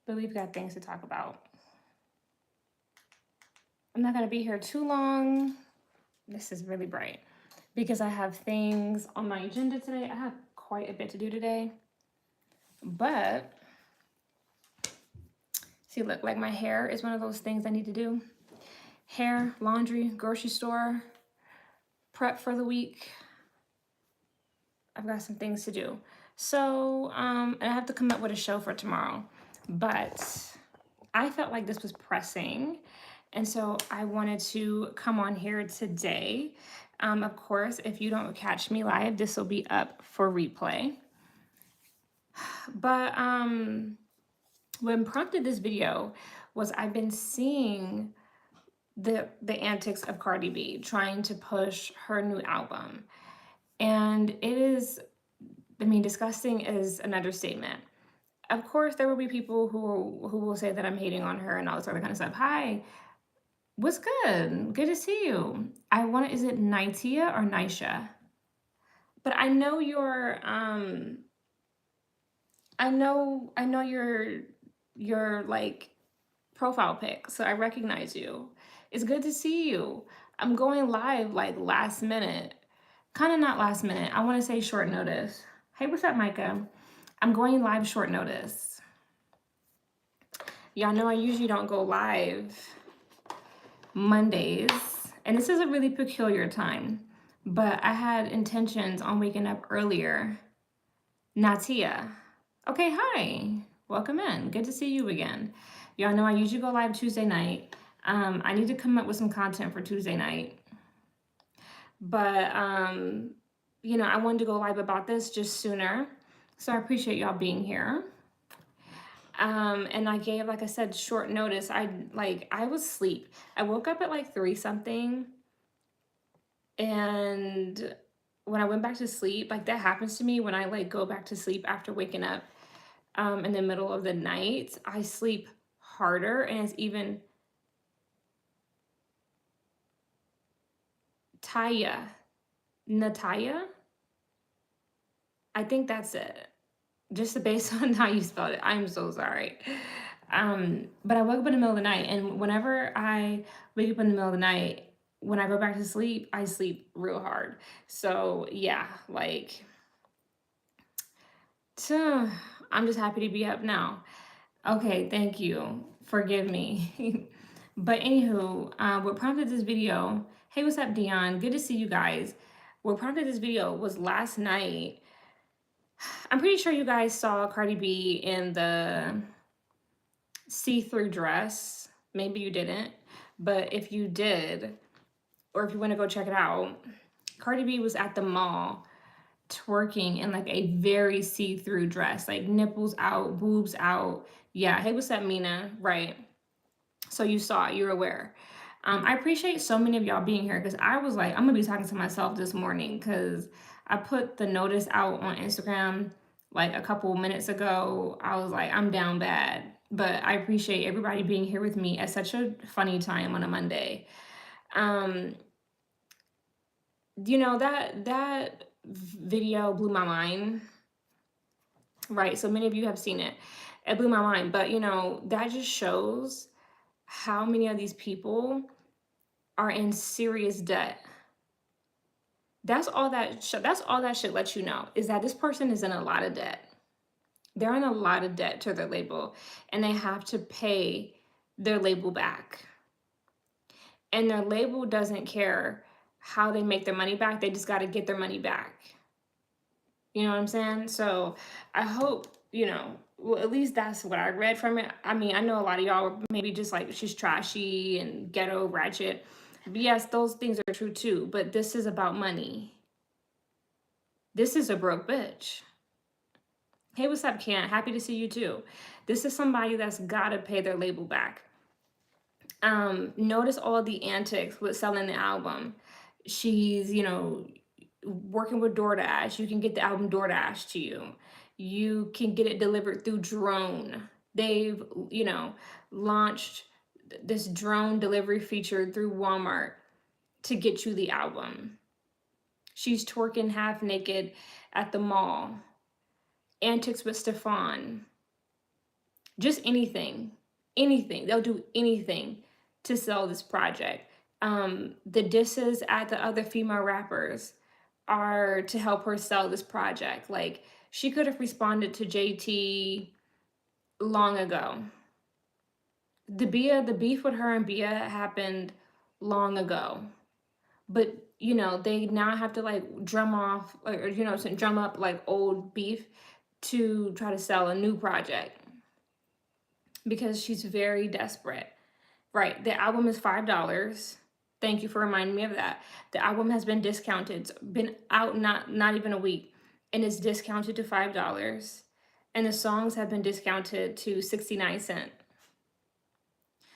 but we've got things to talk about. I'm not going to be here too long. This is really bright because I have things on my agenda today. I have quite a bit to do today. But see, look, like my hair is one of those things I need to do. Hair, laundry, grocery store, prep for the week. I've got some things to do. So, and I have to come up with a show for tomorrow. But I felt like this was pressing. And so I wanted to come on here today. Of course, if you don't catch me live, this will be up for replay. But what prompted this video was I've been seeing the antics of Cardi B trying to push her new album. And it is, I mean, disgusting is an understatement. Of course, there will be people who will say that I'm hating on her and all this other kind of stuff. Hi, what's good? Good to see you. Is it Nitia or Nisha? But I know I know your like profile pic, so I recognize you. It's good to see you. I'm going live like last minute. Kind of not last minute. I want to say short notice. Hey, what's up, Micah? I'm going live short notice. Y'all know I usually don't go live Mondays, and this is a really peculiar time, but I had intentions on waking up earlier. Natia. Okay, hi. Welcome in. Good to see you again. Y'all know I usually go live Tuesday night. I need to come up with some content for Tuesday night. But, you know, I wanted to go live about this just sooner. So I appreciate y'all being here. And I gave, like I said, short notice. I was asleep. I woke up at like 3 something. And when I went back to sleep, like that happens to me when I like go back to sleep after waking up in the middle of the night. I sleep harder, and it's even Nataya. I think that's it. Just based on how you spelled it. I'm so sorry. But I woke up in the middle of the night, and whenever I wake up in the middle of the night, when I go back to sleep, I sleep real hard. So yeah, like, I'm just happy to be up now. Okay, thank you. Forgive me. But anywho, what prompted this video? Hey, what's up, Dion? Good to see you guys. What prompted this video was last night. I'm pretty sure you guys saw Cardi B in the see-through dress. Maybe you didn't, but if you did, or if you want to go check it out, Cardi B was at the mall twerking in like a very see-through dress, like nipples out, boobs out. Yeah, hey, what's up, Mina? Right. So you saw it, you're aware. I appreciate so many of y'all being here because I was like, I'm gonna be talking to myself this morning because I put the notice out on Instagram like a couple minutes ago. I was like, I'm down bad. But I appreciate everybody being here with me at such a funny time on a Monday. You know, that video blew my mind. Right. So many of you have seen it. It blew my mind. But you know, that just shows how many of these people are in serious debt. That's all that should let you know, is that this person is in a lot of debt. They're in a lot of debt to their label, and they have to pay their label back. And their label doesn't care how they make their money back. They just got to get their money back. You know what I'm saying? So I hope, you know, well, at least that's what I read from it. I mean, I know a lot of y'all were maybe just like, she's trashy and ghetto, ratchet. But yes, those things are true too. But this is about money. This is a broke bitch. Hey, what's up, Kent? Happy to see you too. This is somebody that's got to pay their label back. Notice all the antics with selling the album. She's, you know, working with DoorDash. You can get the album DoorDash to you. You can get it delivered through drone. They've, you know, launched this drone delivery feature through Walmart to get you the album. She's twerking half naked at the mall. Antics with Stefan. Just anything, anything. They'll do anything to sell this project. The disses at the other female rappers are to help her sell this project. Like, she could have responded to JT long ago. The beef with her and Bia happened long ago. But they now have to like drum off, or drum up like old beef to try to sell a new project because she's very desperate. Right. The album is $5. Thank you for reminding me of that. The album has been discounted. It's been out not even a week, and it's discounted to $5. And the songs have been discounted to 69 cents.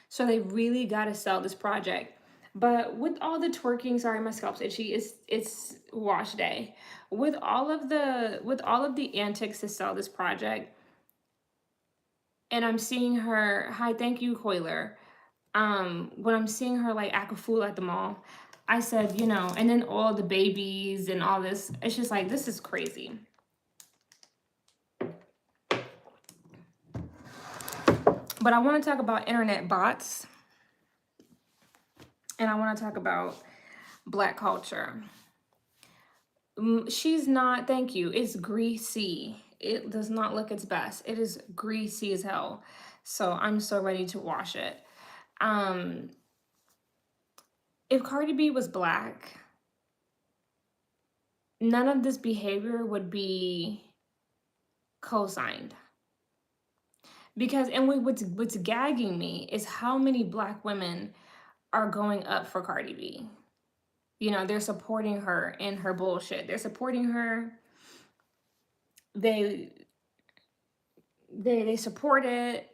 So they really got to sell this project. But with all the twerking, sorry, my scalp's itchy. It's wash day. With all of the antics to sell this project, and I'm seeing her. Hi, thank you, Coiler. When I'm seeing her like act a fool at the mall, I said, and then all the babies and all this. It's just like, this is crazy. But I want to talk about internet bots. And I want to talk about Black culture. She's not, thank you. It's greasy. It does not look its best. It is greasy as hell. So I'm so ready to wash it. If Cardi B was Black, none of this behavior would be co-signed. Because, and what's gagging me is how many Black women are going up for Cardi B. They're supporting her in her bullshit. They're supporting her. They support it.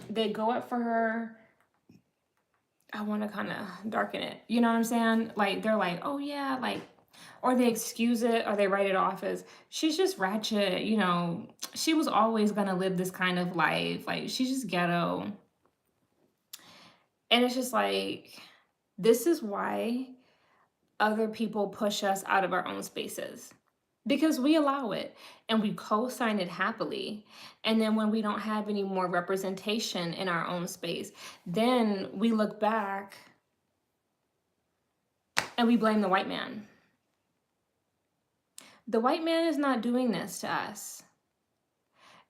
They go up for her. I want to kind of darken it. You know what I'm saying? Like, they're like, oh yeah, like, or they excuse it, or they write it off as, she's just ratchet, she was always gonna live this kind of life. Like, she's just ghetto. And it's just like, this is why other people push us out of our own spaces. Because we allow it and we co-sign it happily. And then when we don't have any more representation in our own space, then we look back and we blame the white man. The white man is not doing this to us.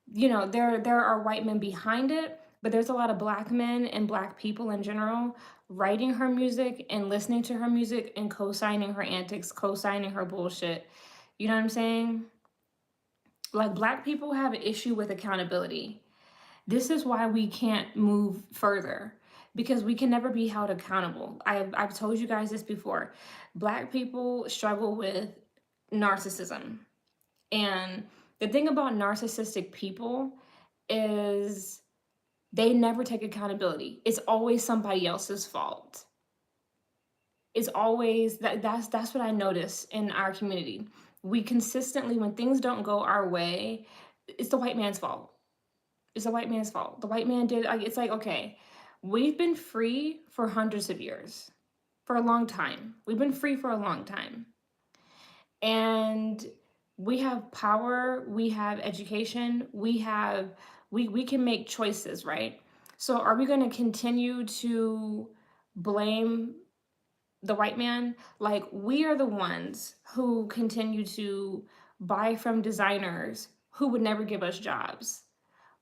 There are white men behind it, but there's a lot of Black men and Black people in general writing her music and listening to her music and co-signing her antics, co-signing her bullshit. You know what I'm saying? Like, Black people have an issue with accountability. This is why we can't move further, because we can never be held accountable. I've told you guys this before. Black people struggle with narcissism. And the thing about narcissistic people is they never take accountability. It's always somebody else's fault. It's always that's what I notice in our community. We consistently, when things don't go our way, it's the white man's fault. It's the white man's fault. The white man did. It's like, okay, we've been free for hundreds of years, for a long time. We've been free for a long time. And we have power, we have education, we can make choices, right? So are we going to continue to blame the white man? Like, we are the ones who continue to buy from designers who would never give us jobs.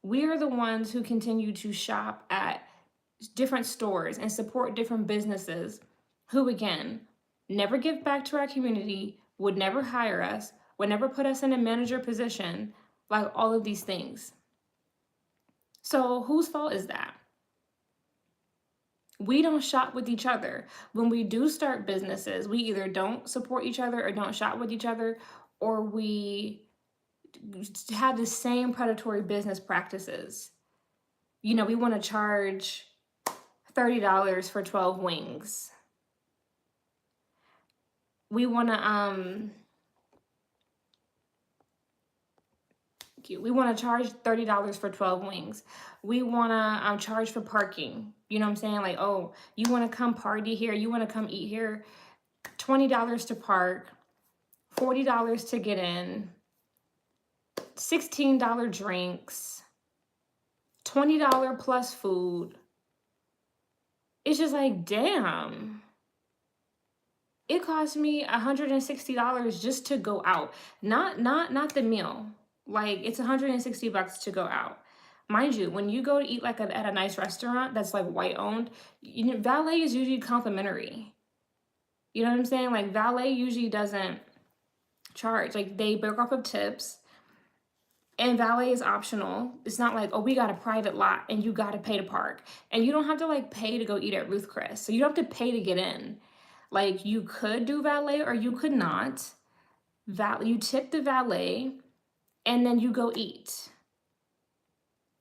We are the ones who continue to shop at different stores and support different businesses who, again, never give back to our community, would never hire us, would never put us in a manager position, like all of these things. So whose fault is that? We don't shop with each other. When we do start businesses, we either don't support each other or don't shop with each other, or we have the same predatory business practices. We want to charge $30 for 12 wings. We want to charge $30 for 12 wings. We want to charge for parking. You know what I'm saying? Like, oh, you want to come party here, you want to come eat here, $20 to park, $40 to get in, $16 drinks, $20 plus food. It's just like, damn. It cost me $160 just to go out. Not the meal. Like, it's $160 to go out. Mind you, when you go to eat like at a nice restaurant that's like white owned, valet is usually complimentary. You know what I'm saying? Like, valet usually doesn't charge. Like, they break off of tips. And valet is optional. It's not like, oh, we got a private lot and you got to pay to park. And you don't have to like pay to go eat at Ruth Chris. So you don't have to pay to get in. Like, you could do valet or you could not. You tip the valet and then you go eat.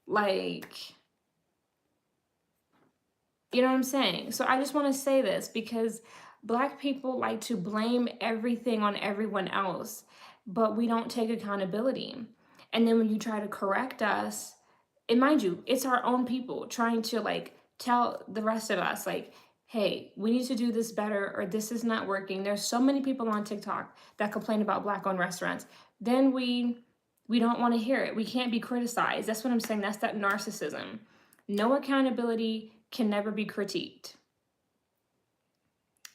Like, you know what I'm saying? So I just want to say this because Black people like to blame everything on everyone else, but we don't take accountability. And then when you try to correct us, and mind you, it's our own people trying to like tell the rest of us, like, hey, we need to do this better or this is not working. There's so many people on TikTok that complain about Black-owned restaurants. Then we don't want to hear it. We can't be criticized. That's what I'm saying. That's that narcissism. No accountability can never be critiqued.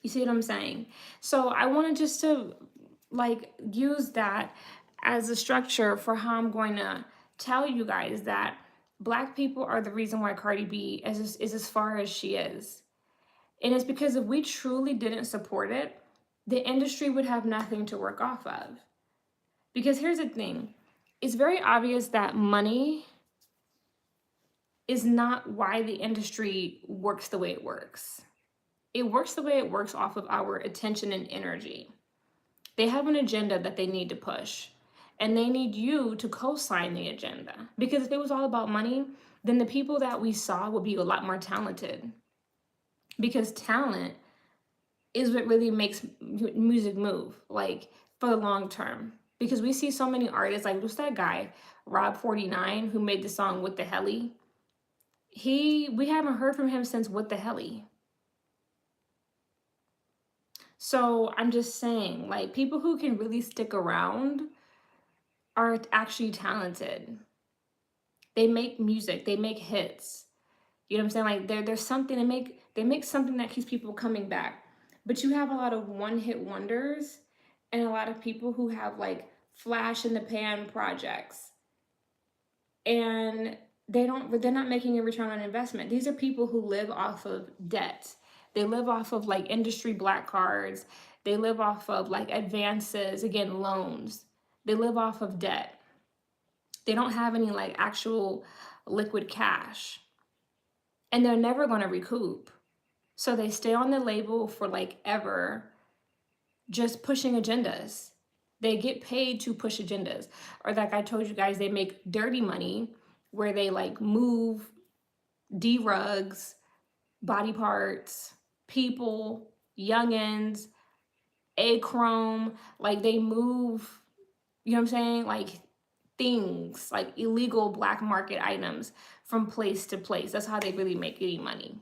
You see what I'm saying? So I wanted just to like use that as a structure for how I'm going to tell you guys that Black people are the reason why Cardi B is as far as she is. And it's because if we truly didn't support it, the industry would have nothing to work off of. Because here's the thing, it's very obvious that money is not why the industry works the way it works. It works the way it works off of our attention and energy. They have an agenda that they need to push, and they need you to co-sign the agenda. Because if it was all about money, then the people that we saw would be a lot more talented. Because talent is what really makes music move, like for the long term. Because we see so many artists, like what's that guy, Rob 49, who made the song What the Helly? We haven't heard from him since What the Helly. So I'm just saying, like, people who can really stick around are actually talented. They make music, they make hits. You know what I'm saying? Like there's something they make something that keeps people coming back. But you have a lot of one-hit wonders and a lot of people who have like flash in the pan projects. And they're not making a return on investment. These are people who live off of debt. They live off of like industry black cards. They live off of like advances, again, loans. They live off of debt. They don't have any like actual liquid cash. And they're never going to recoup. So they stay on the label for like ever, just pushing agendas. They get paid to push agendas. Or like I told you guys, they make dirty money where they like move D-rugs, body parts, people, youngins, A-chrome, like they move, you know what I'm saying? Like things, like illegal black market items from place to place. That's how they really make any money.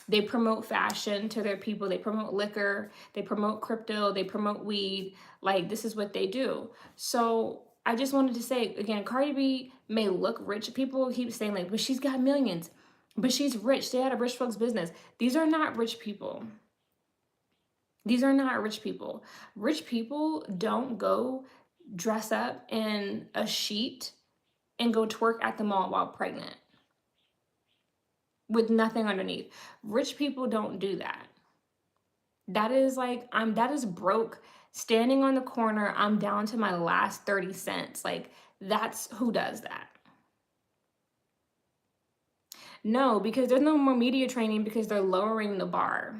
They promote fashion to their people. They promote liquor. They promote crypto. They promote weed. Like, this is what they do. So I just wanted to say, again, Cardi B may look rich. People keep saying, like, but she's got millions. But she's rich. They had a rich folks business. These are not rich people. These are not rich people. Rich people don't go dress up in a sheet and go twerk at the mall while pregnant with nothing underneath. Rich people don't do that. That is like, that is broke, standing on the corner, I'm down to my last 30 cents. Like, that's who does that. No, because there's no more media training because they're lowering the bar.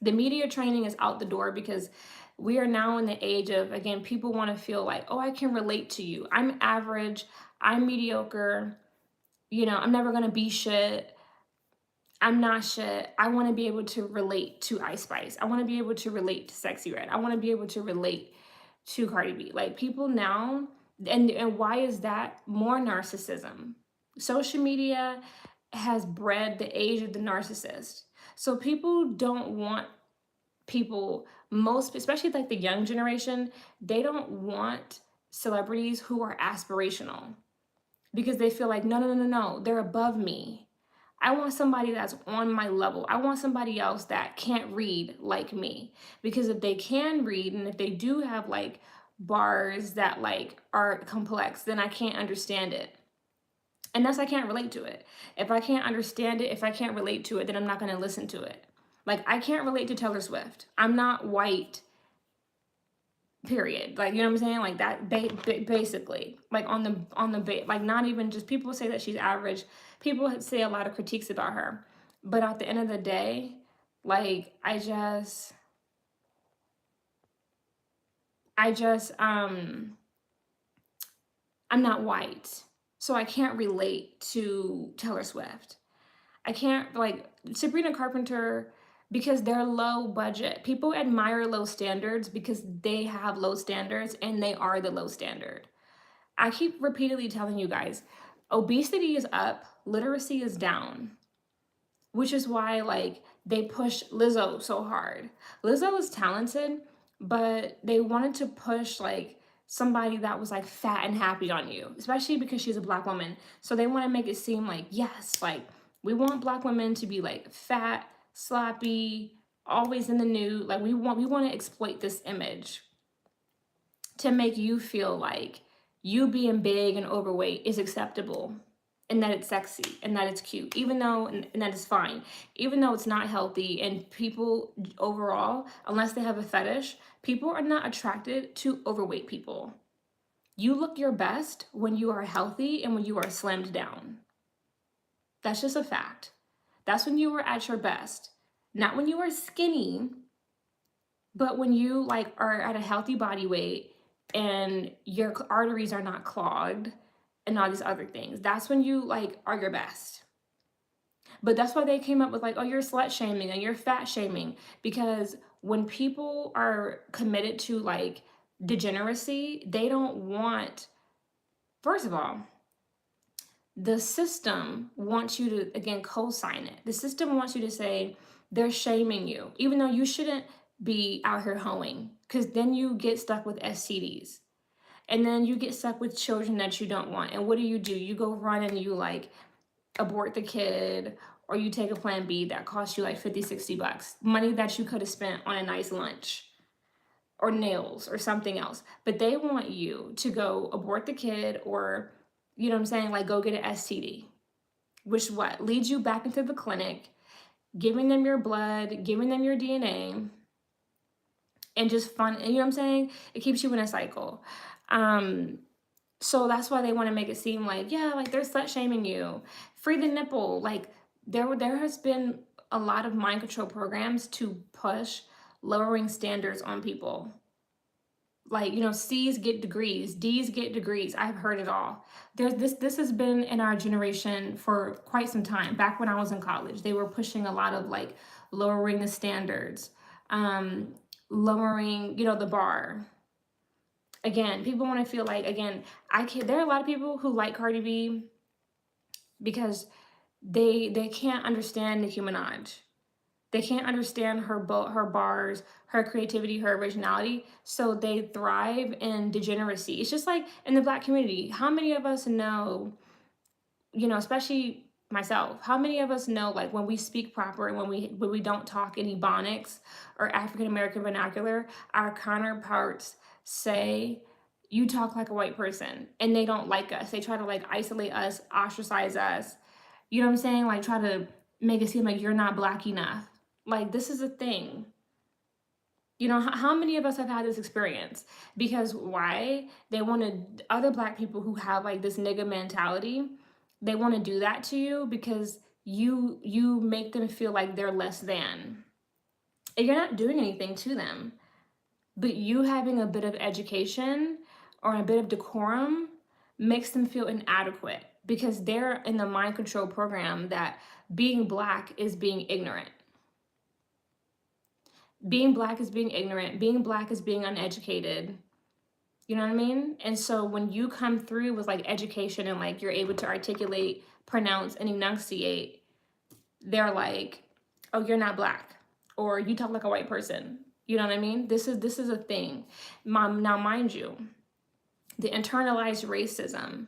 The media training is out the door because we are now in the age of, again, people want to feel like, oh, I can relate to you. I'm average. I'm mediocre. You know, I'm never going to be shit. I'm not shit. I want to be able to relate to Ice Spice. I want to be able to relate to Sexy Red. I want to be able to relate to Cardi B. Like, people now, and why is that? More narcissism. Social media has bred the age of the narcissist. So people don't want people, especially like the young generation, they don't want celebrities who are aspirational. because they feel like, no, no, no, no, no, they're above me. I want somebody that's on my level. I want somebody else that can't read like me. Because if they can read, and if they do have like bars that like are complex, then I can't understand it. And thus I can't relate to it. If I can't understand it, if I can't relate to it, then I'm not going to listen to it. Like, I can't relate to Taylor Swift. I'm not white, period. Like, you know what I'm saying? Like that, basically, like like, not even just, people say that she's average. People say a lot of critiques about her, but at the end of the day, like, I'm not white, so I can't relate to Taylor Swift. I can't, like, Sabrina Carpenter, because they're low budget. People admire low standards because they have low standards, and they are the low standard. I keep repeatedly telling you guys, obesity is up, literacy is down, which is why, like, they push Lizzo so hard. Lizzo is talented, but they wanted to push like somebody that was like fat and happy on you, especially because she's a black woman. So they want to make it seem like, yes, like, we want black women to be like fat, sloppy, always in the nude. Like, we want to exploit this image to make you feel like you being big and overweight is acceptable, and that it's sexy, and that it's cute, even though, and that is fine, even though it's not healthy. And people overall, unless they have a fetish, people are not attracted to overweight people. You look your best when you are healthy and when you are slimmed down. That's just a fact. That's when you are at your best. Not when you are skinny, but when you like are at a healthy body weight and your arteries are not clogged and all these other things. That's when you like are your best. But that's why they came up with like, oh, you're slut shaming and you're fat shaming, because when people are committed to like degeneracy, they don't want, first of all, the system wants you to, again, co-sign it. The system wants you to say they're shaming you, even though you shouldn't be out here hoeing, because then you get stuck with STDs. And then you get stuck with children that you don't want. And what do? You go run and you like abort the kid, or you take a plan B that costs you like 50, 60 bucks. Money that you could have spent on a nice lunch or nails or something else. But they want you to go abort the kid, or, you know what I'm saying, like, go get an STD, which what? Leads you back into the clinic, giving them your blood, giving them your DNA, and just fun. And you know what I'm saying? It keeps you in a cycle. So that's why they want to make it seem like, yeah, like they're slut shaming you. Free the nipple. Like, there has been a lot of mind control programs to push lowering standards on people. Like, you know, C's get degrees, D's get degrees. I've heard it all. This has been in our generation for quite some time. Back when I was in college, they were pushing a lot of like lowering the standards, lowering, you know, the bar. Again, people want to feel like, again, there are a lot of people who like Cardi B because they can't understand Nicki Minaj. They can't understand her bars, her creativity, her originality. So they thrive in degeneracy. It's just like in the Black community. How many of us know, you know, especially myself, how many of us know, like, when we speak proper and when we don't talk in Ebonics or African American vernacular, our counterparts say, you talk like a white person, and they don't like us. They try to like isolate us, ostracize us. You know what I'm saying? Like, try to make it seem like you're not Black enough. Like, this is a thing. You know, how many of us have had this experience? Because why? They wanted other Black people who have like this nigga mentality. They want to do that to you because you make them feel like they're less than. And you're not doing anything to them. But you having a bit of education or a bit of decorum makes them feel inadequate, because they're in the mind control program that being Black is being ignorant. Being Black is being ignorant. Being Black is being uneducated. You know what I mean? And so when you come through with like education and like you're able to articulate, pronounce, and enunciate, they're like, oh, you're not Black, or you talk like a white person. You know what I mean? This is a thing. Now, mind you, the internalized racism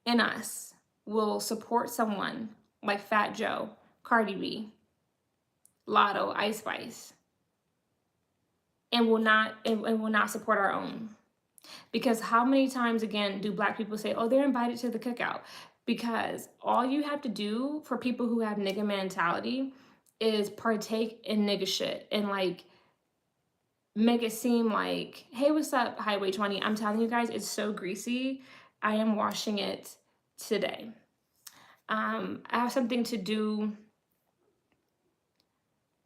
in us will support someone like Fat Joe, Cardi B, Lotto, Ice Spice, and will not support our own. Because how many times again do Black people say, oh, they're invited to the cookout? Because all you have to do for people who have nigga mentality is partake in nigga shit and like make it seem like, hey, what's up, Highway 20? I'm telling you guys, it's so greasy. I am washing it today. I have something to do.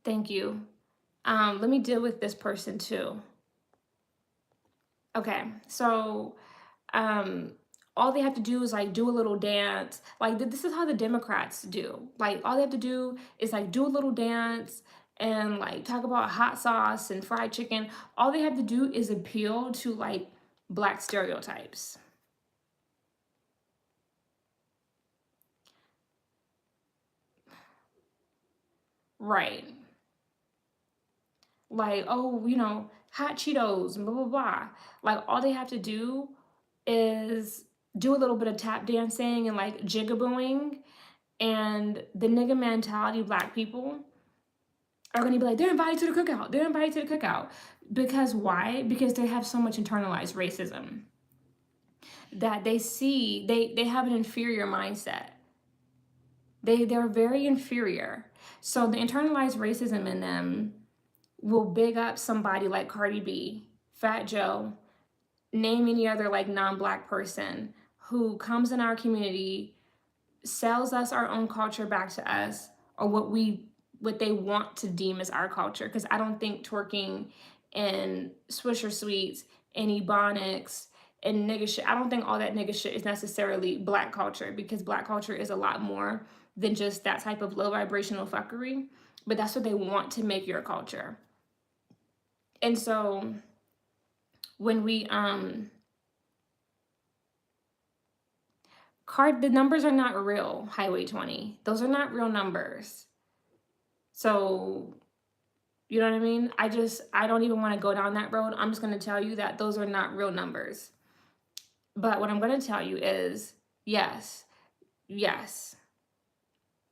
Thank you. Let me deal with this person too. Okay, so all they have to do is like do a little dance. Like this is how the Democrats do. Like all they have to do is like do a little dance and like talk about hot sauce and fried chicken. All they have to do is appeal to like Black stereotypes. Right. Like, oh, you know, hot Cheetos and blah, blah, blah. Like all they have to do is do a little bit of tap dancing and like jigabooing, and the nigga mentality Black people are going to be like, they're invited to the cookout. They're invited to the cookout. Because why? Because they have so much internalized racism that they see, they have an inferior mindset. They're very inferior. So the internalized racism in them will big up somebody like Cardi B, Fat Joe, name any other like non-Black person who comes in our community, sells us our own culture back to us, or what they want to deem as our culture. Because I don't think twerking and Swisher Sweets and Ebonics and nigga shit, I don't think all that nigga shit is necessarily Black culture, because Black culture is a lot more than just that type of low vibrational fuckery. But that's what they want to make your culture. And so when we the numbers are not real, Highway 20. Those are not real numbers. So, you know what I mean? I don't even want to go down that road. I'm just going to tell you that those are not real numbers. But what I'm going to tell you is, yes.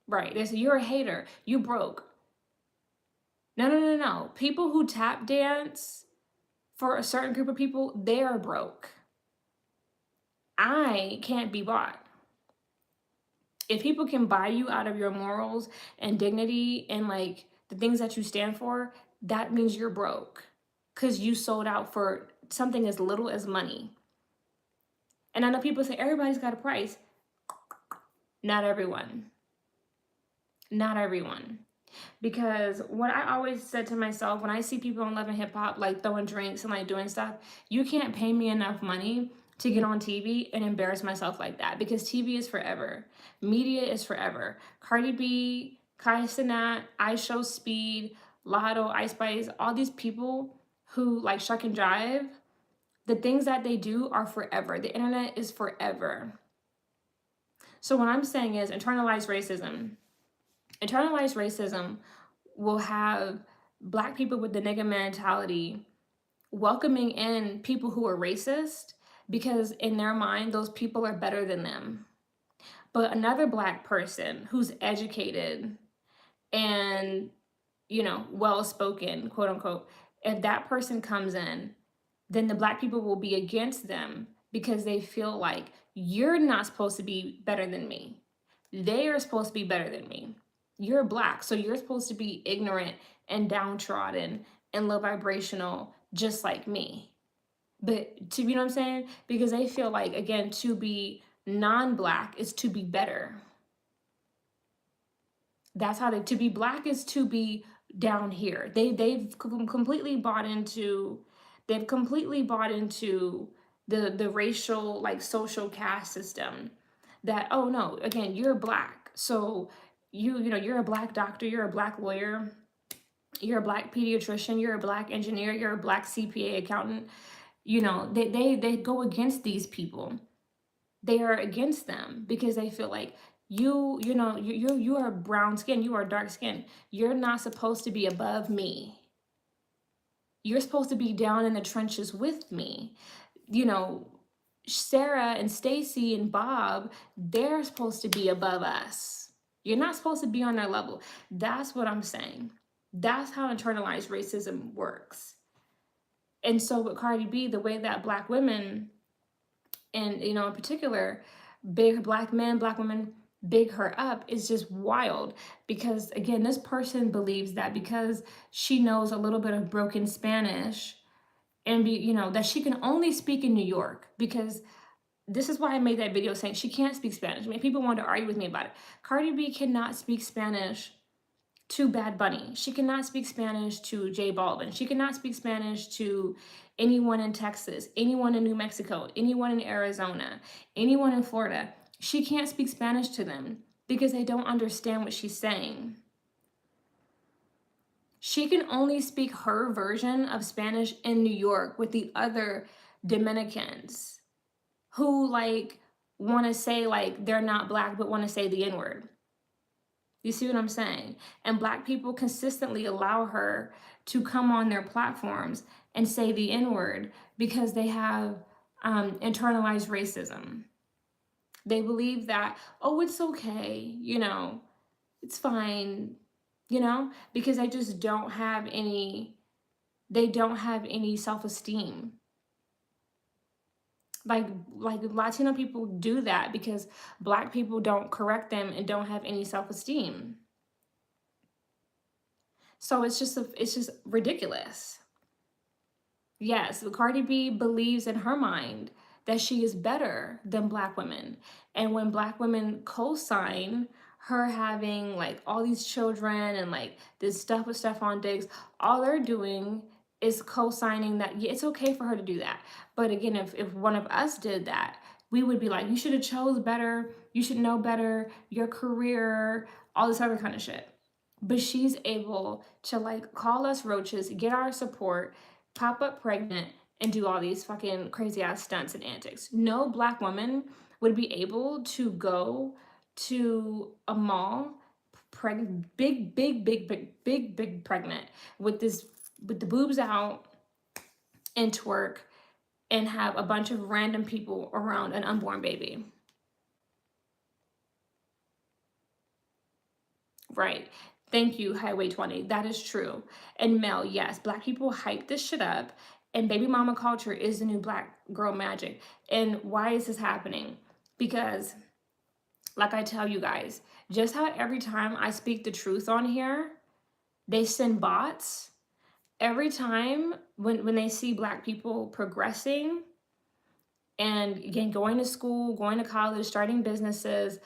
Right. They say, you're a hater. You broke. No. People who tap dance for a certain group of people, they are broke. I can't be bought. If people can buy you out of your morals and dignity and like the things that you stand for, that means you're broke because you sold out for something as little as money. And I know people say everybody's got a price. Not everyone. Not everyone. Because what I always said to myself when I see people on Love and Hip Hop like throwing drinks and like doing stuff, you can't pay me enough money to get on TV and embarrass myself like that, because TV is forever. Media is forever. Cardi B, Kai Cenat, I Show Speed, Lotto, Ice Spice, all these people who like shuck and jive, the things that they do are forever. The internet is forever. So what I'm saying is internalized racism. Internalized racism will have Black people with the nigga mentality welcoming in people who are racist, because in their mind, those people are better than them. But another Black person who's educated and, you know, well-spoken, quote unquote, if that person comes in, then the Black people will be against them because they feel like you're not supposed to be better than me. They are supposed to be better than me. You're Black, so you're supposed to be ignorant and downtrodden and low vibrational just like me. But to, you know what I'm saying? Because they feel like, again, to be non-Black is to be better. That's how to be Black is to be down here. They've completely bought into the racial like social caste system, that, oh no, again, you're Black, so you know, you're a Black doctor, you're a Black lawyer, you're a Black pediatrician, you're a Black engineer, you're a Black CPA accountant. You know, they go against these people. They are against them because they feel like you know, you are brown skin, you are dark skin. You're not supposed to be above me. You're supposed to be down in the trenches with me. You know, Sarah and Stacy and Bob, they're supposed to be above us. You're not supposed to be on their level. That's what I'm saying. That's how internalized racism works. And so with Cardi B, the way that Black women, and in particular, big Black men, Black women, big her up is just wild. Because again, this person believes that because she knows a little bit of broken Spanish, and that she can only speak in New York, because this is why I made that video saying she can't speak Spanish. I mean, people want to argue with me about it. Cardi B cannot speak Spanish to Bad Bunny. She cannot speak Spanish to J Balvin. She cannot speak Spanish to anyone in Texas, anyone in New Mexico, anyone in Arizona, anyone in Florida. She can't speak Spanish to them because they don't understand what she's saying. She can only speak her version of Spanish in New York with the other Dominicans who want to say they're not Black but want to say the N-word. You see what I'm saying? And Black people consistently allow her to come on their platforms and say the N-word because they have internalized racism. They believe that, oh, it's okay, it's fine, because they just don't have any self-esteem. Like Latino people do that because Black people don't correct them and don't have any self-esteem. So it's just ridiculous. Yes, Cardi B believes in her mind that she is better than Black women. And when Black women co-sign her having all these children and this stuff with Stephon Diggs, all they're doing is co-signing that, yeah, it's okay for her to do that. But again, if one of us did that, we would be like, you should have chose better, you should know better, your career, all this other kind of shit. But she's able to call us roaches, get our support, pop up pregnant, and do all these fucking crazy ass stunts and antics. No Black woman would be able to go to a mall pregnant, big pregnant with the boobs out and twerk and have a bunch of random people around an unborn baby. Right. Thank you, Highway 20. That is true. And Mel, yes, Black people hype this shit up, and baby mama culture is the new Black girl magic. And why is this happening? Because, like I tell you guys, just how every time I speak the truth on here, they send bots. Every time when they see Black people progressing, and again, going to school, going to college, starting businesses,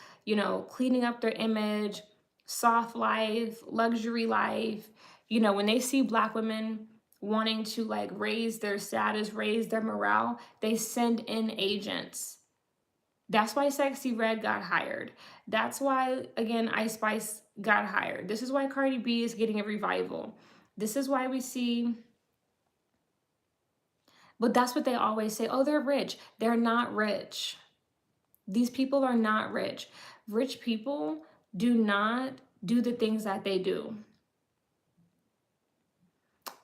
cleaning up their image, soft life, luxury life, when they see Black women wanting to raise their status, raise their morale, they send in agents. That's why Sexy Red got hired. That's why, again, Ice Spice got hired. This is why Cardi B is getting a revival. This is why we see. But that's what they always say. Oh, they're rich. They're not rich. These people are not rich. Rich people do not do the things that they do.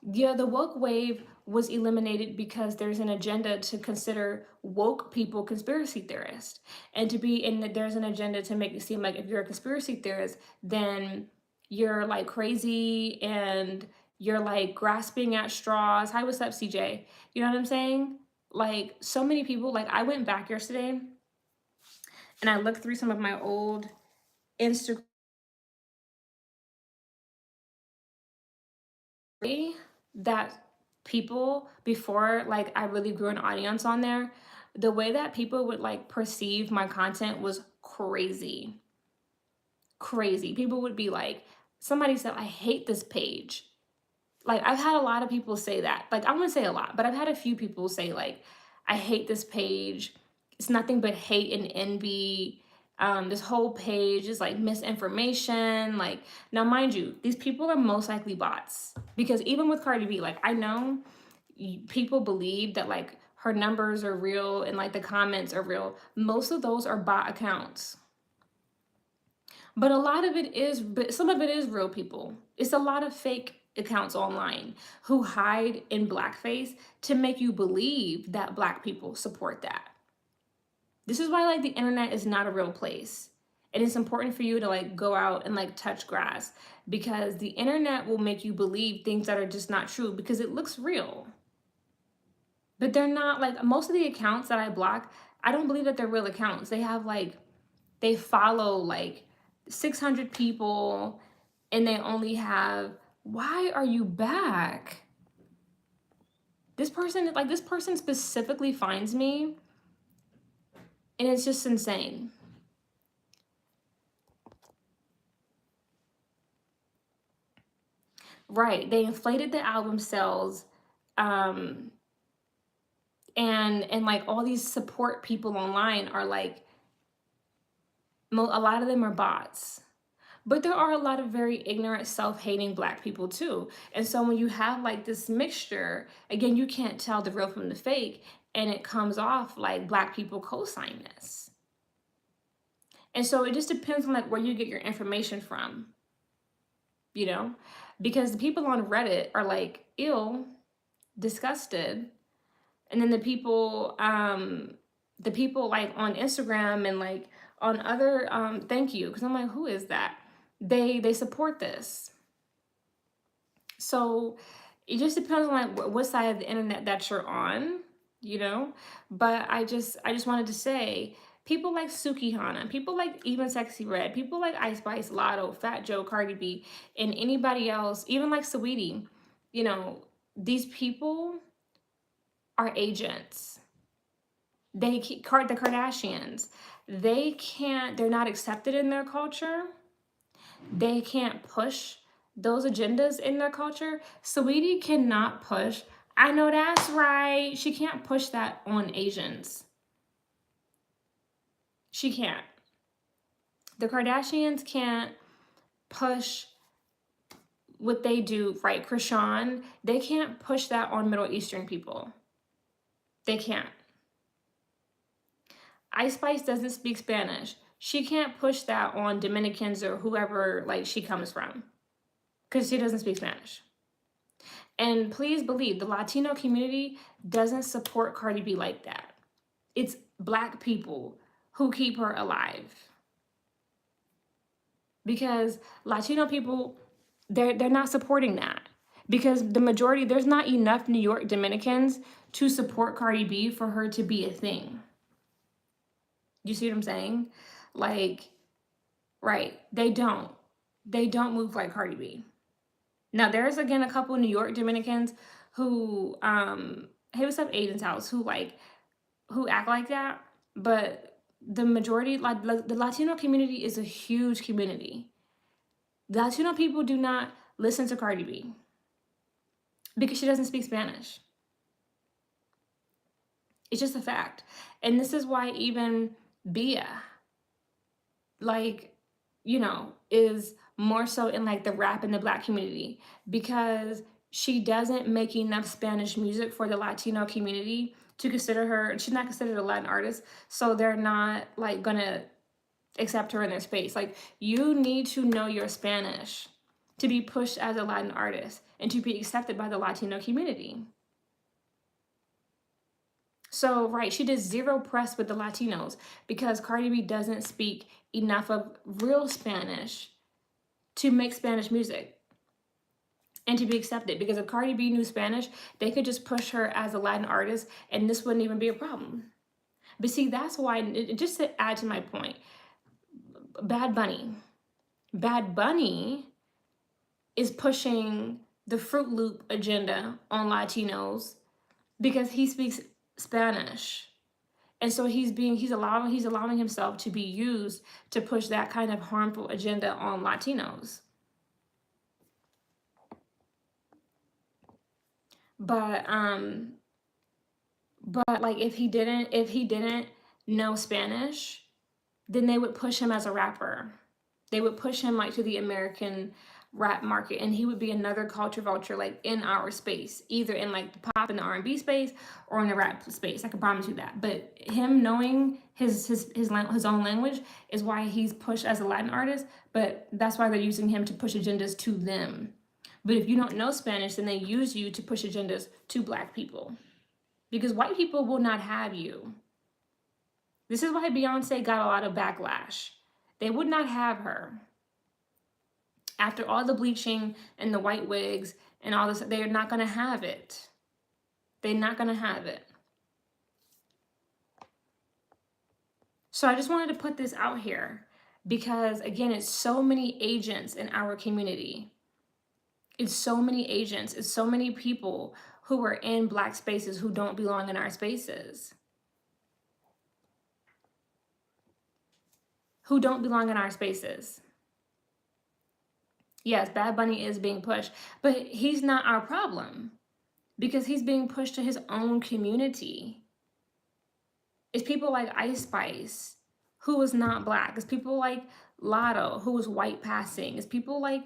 Yeah, the woke wave was eliminated because there's an agenda to consider woke people conspiracy theorists. And there's an agenda to make it seem like if you're a conspiracy theorist, then you're crazy and you're grasping at straws. Hi, what's up, CJ? You know what I'm saying? So many people, I went back yesterday and I looked through some of my old Instagram that people before I really grew an audience on there, the way that people would perceive my content was crazy. People would be somebody said, I hate this page. I've had a lot of people say that. I wouldn't say a lot, but I've had a few people say I hate this page. It's nothing but hate and envy. This whole page is misinformation. Now, mind you, these people are most likely bots, because even with Cardi B, I know people believe that her numbers are real and the comments are real. Most of those are bot accounts. But some of it is real people. It's a lot of fake accounts online who hide in blackface to make you believe that Black people support that. This is why like the internet is not a real place. And it's important for you to like go out and like touch grass, because the internet will make you believe things that are just not true because it looks real. But they're not. Like most of the accounts that I block, I don't believe that they're real accounts. They have like, they follow like 600 people and they only have, why are you back? This person specifically finds me, and it's just insane. Right. They inflated the album sales. Um, and like all these support people online are like, a lot of them are bots. But there are a lot of very ignorant, self-hating Black people too. And so when you have like this mixture, again, you can't tell the real from the fake, and it comes off like Black people co-sign this. And so it just depends on like where you get your information from, you know? Because the people on Reddit are like ill, disgusted. And then the people like on Instagram and like on other thank you, because I'm like, who is that? They support this. So it just depends on like what side of the internet that you're on, you know. But I just wanted to say, people like Suki Hana, people like even Sexy Red, people like Ice Spice, Lotto, Fat Joe, Cardi B, and anybody else, even like Saweetie, you know, these people are agents. The Kardashians, they're not accepted in their culture. They can't push those agendas in their culture. Saweetie cannot push. I know that's right. She can't push that on Asians. She can't. The Kardashians can't push what they do, right? Krishan, they can't push that on Middle Eastern people. They can't. Ice Spice doesn't speak Spanish. She can't push that on Dominicans or whoever like she comes from, because she doesn't speak Spanish. And please believe, the Latino community doesn't support Cardi B like that. It's Black people who keep her alive. Because Latino people, they're not supporting that. Because the majority, there's not enough New York Dominicans to support Cardi B for her to be a thing. You see what I'm saying? Like, right, they don't move like Cardi B. Now there's again a couple of New York Dominicans who hey, what's up, Aiden's house, who act like that, but the majority, like the Latino community is a huge community. The Latino people do not listen to Cardi B because she doesn't speak Spanish. It's just a fact. And this is why even Bia, like, you know, is more so in like the rap in the Black community, because she doesn't make enough Spanish music for the Latino community to consider her. She's not considered a Latin artist, so they're not like gonna accept her in their space. Like, you need to know your Spanish to be pushed as a Latin artist and to be accepted by the Latino community. So, right, she did zero press with the Latinos because Cardi B doesn't speak enough of real Spanish to make Spanish music and to be accepted. Because if Cardi B knew Spanish, they could just push her as a Latin artist and this wouldn't even be a problem. But see, that's why, just to add to my point, Bad Bunny is pushing the Fruit Loop agenda on Latinos because he speaks Spanish. And so he's allowing himself to be used to push that kind of harmful agenda on Latinos. But like if he didn't know Spanish, then they would push him as a rapper. They would push him like to the American rap market, and he would be another culture vulture like in our space, either in like the pop and the R&B space or in the rap space. I can promise you that. But him knowing his own language is why he's pushed as a Latin artist, but that's why they're using him to push agendas to them. But if you don't know Spanish, then they use you to push agendas to Black people, because white people will not have you. This is why Beyonce got a lot of backlash. They would not have her. After all the bleaching and the white wigs and all this, they're not going to have it. They're not going to have it. So I just wanted to put this out here because, again, it's so many agents in our community. It's so many agents. It's so many people who are in Black spaces who don't belong in our spaces. Who don't belong in our spaces. Yes, Bad Bunny is being pushed, but he's not our problem because he's being pushed to his own community. It's people like Ice Spice, who was not Black. It's people like Lotto, who was white passing. It's people like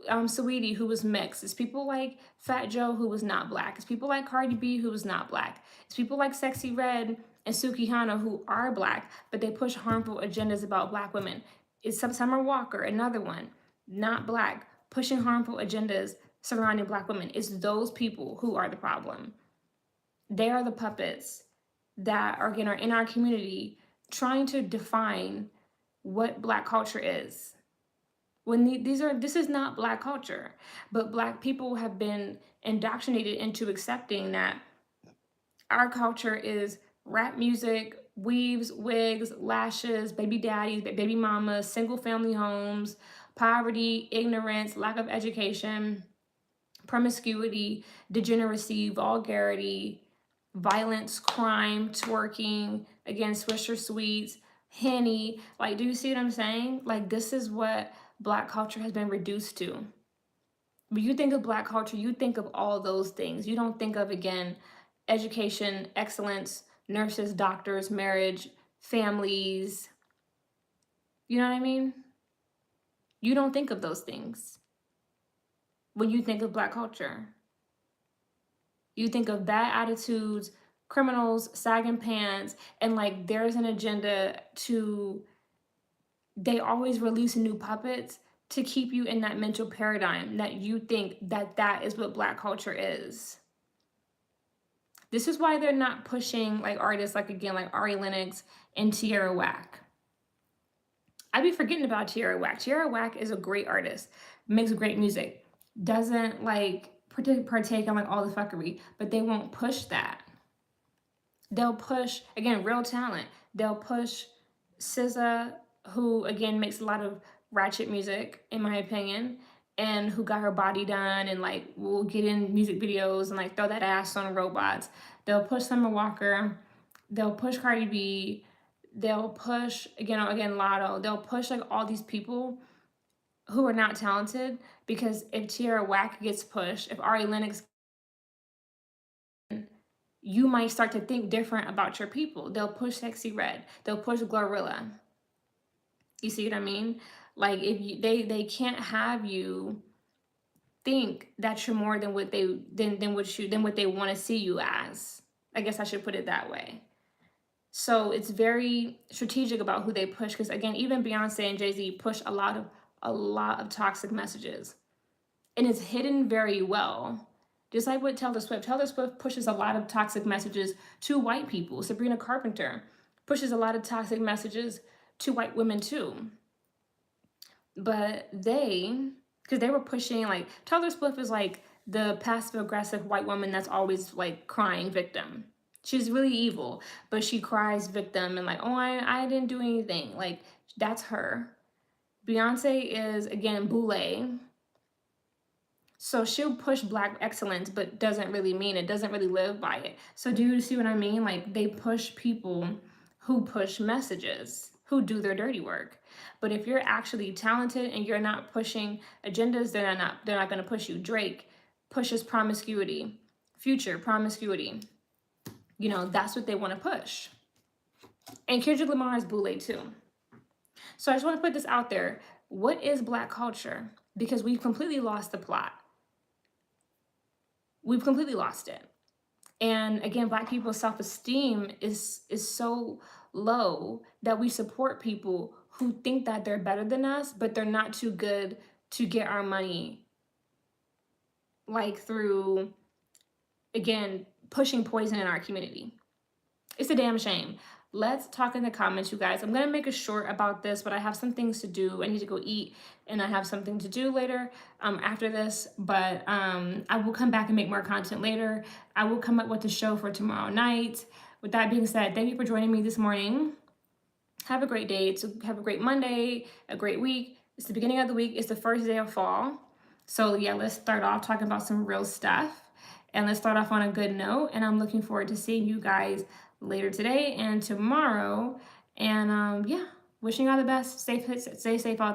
Saweetie, who was mixed. It's people like Fat Joe, who was not Black. It's people like Cardi B, who was not Black. It's people like Sexy Red and Suki Hana, who are Black, but they push harmful agendas about Black women. It's Summer Walker, another one, not Black, pushing harmful agendas surrounding Black women. It's those people who are the problem. They are the puppets that are, again, are in our community trying to define what Black culture is. When this is not Black culture, but Black people have been indoctrinated into accepting that our culture is rap music, weaves, wigs, lashes, baby daddies, baby mamas, single family homes, poverty, ignorance, lack of education, promiscuity, degeneracy, vulgarity, violence, crime, twerking, again, Swisher Sweets, Henny. Like, do you see what I'm saying? Like, this is what Black culture has been reduced to. When you think of Black culture, you think of all those things. You don't think of, again, education, excellence, nurses, doctors, marriage, families. You know what I mean? You don't think of those things when you think of Black culture. You think of bad attitudes, criminals, sagging pants, and like there's an agenda to, they always release new puppets to keep you in that mental paradigm that you think that that is what Black culture is. This is why they're not pushing like artists like, again, like Ari Lennox and Tierra Whack. I'd be forgetting about Tierra Whack. Tierra Whack is a great artist, makes great music, doesn't like partake in like all the fuckery, but they won't push that. They'll push, again, real talent. They'll push SZA, who again makes a lot of ratchet music, in my opinion, and who got her body done and like will get in music videos and like throw that ass on robots. They'll push Summer Walker. They'll push Cardi B. They'll push again Lotto. They'll push like all these people who are not talented, because if Tierra Whack gets pushed, if Ari Lennox, you might start to think different about your people. They'll push Sexy Red. They'll push Glorilla. You see what I mean? Like, if you, they can't have you think that you're more than what they than what they want to see you as. I guess I should put it that way. So it's very strategic about who they push, because again, even Beyonce and Jay-Z push a lot of toxic messages, and it's hidden very well. Just like with Taylor Swift. Taylor Swift pushes a lot of toxic messages to white people. Sabrina Carpenter pushes a lot of toxic messages to white women too. But because they were pushing, like, Taylor Swift is like the passive aggressive white woman that's always like crying victim. She's really evil, but she cries victim and like, oh, I didn't do anything. Like, that's her. Beyonce is, again, boule. So she'll push Black excellence, but doesn't really mean it, doesn't really live by it. So do you see what I mean? Like, they push people who push messages, who do their dirty work. But if you're actually talented and you're not pushing agendas, they're not going to push you. Drake pushes promiscuity. Future, promiscuity. You know, that's what they want to push. And Kendrick Lamar is boule too. So I just want to put this out there. What is Black culture? Because we've completely lost the plot. We've completely lost it. And again, Black people's self-esteem is so low that we support people who think that they're better than us, but they're not too good to get our money, like through, again, pushing poison in our community. It's a damn shame. let's talk in the comments, you guys. I'm gonna make a short about this, but I have some things to do. I need to go eat, and I have something to do later after this, but I will come back and make more content later. I will come up with the show for tomorrow night. With that being said, thank you for joining me this morning. Have a great day. Have a great Monday, a great week. It's the beginning of the week. It's the first day of fall. So yeah, let's start off talking about some real stuff. And let's start off on a good note. And I'm looking forward to seeing you guys later today and tomorrow. And yeah, wishing you all the best. Stay safe out there.